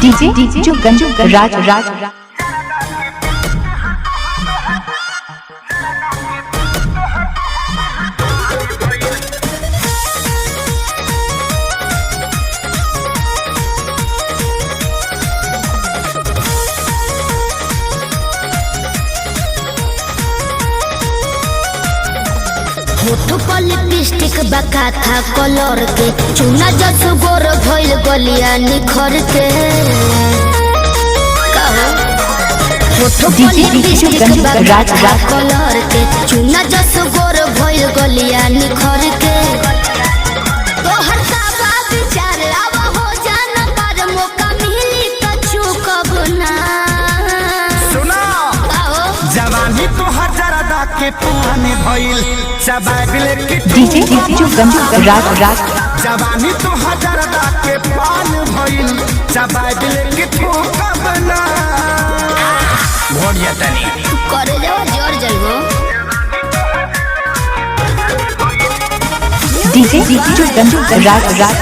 DJ Jugan राज राज होठो पर lipstick बका था कलर के चुना जस गोर भइल गलिया निखर के कहो होठो पर लिपस्टिक बका था कलर के चुना जस गोर भइल गलिया निखर के तोहर साबा विचार आवा हो जाना पर मौका मिली त चूकब ना सुना जवानी तो हजारदा के पुराने भइल डीजे जुगन राज राज जवानी तो हजारदा के पान भइल चबाइल के ठोकब ना घोड़िया तनी करे जाओ जोर जइबो डीजे जुगन राज राज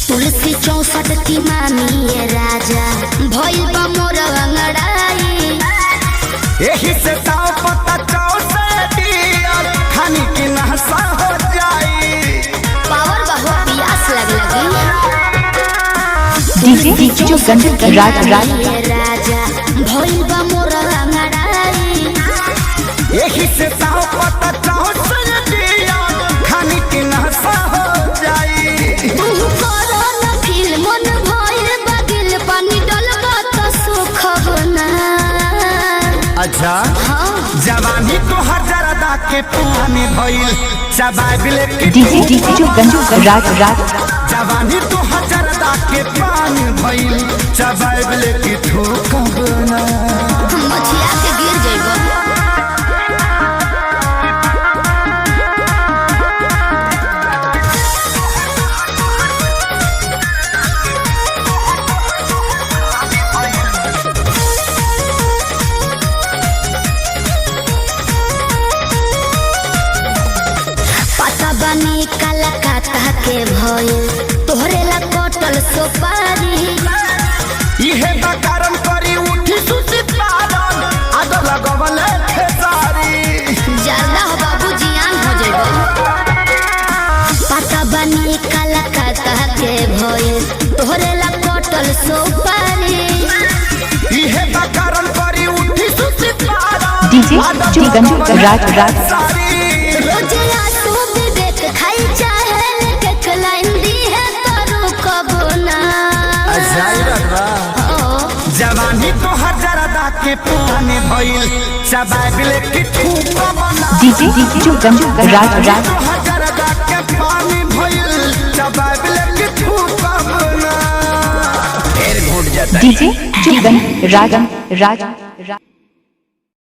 तुलसी 64 की मामी ये राजा भइल बा मोर अंगड़ाई यही से ताव पता चाव से दियर खानी की नहसा हो जाई पावर बहु प्यास लगी डीजे जुगन राज राज ये राजा भइल बा मोर अंगड़ाई यही से ताव पता चाव से दियर खानी की नहसा हो जाई तू करो न फील मन भइल बगिल पानी डलबा त सुखब ना अच्छा हां जवानी तो हजारदा के पुराने भइल चबाइल के डीजे जुगन राज राज जवानी तो हजारदा के पान भइल चबाइल के ठोकब ना मछिया के गिर जइबो बनी कलकत्ता के भइल तोहरे ला कटल सुपारी इहे बकारम करी उठी सुती पारन आग लगवल खेसारी ज्यादा हो बाबू जियान हो जइबो पता बनी कलकत्ता के भइल तोहरे ला कटल सुपारी इहे बकारम करी उठी सुती पारन डीजे जुगन राज राज रोज आंसू विवेक खाई चाहे केक लाइन दी है करू कबो ना जवानी तो हजारदा के पुराने भइल चबाइल के ठोकब ना डीजे जुगन राज राज हजारदा के पानी भइल चबाइल के ठोकब ना फिर घुट जाता डीजे जुगन राज राज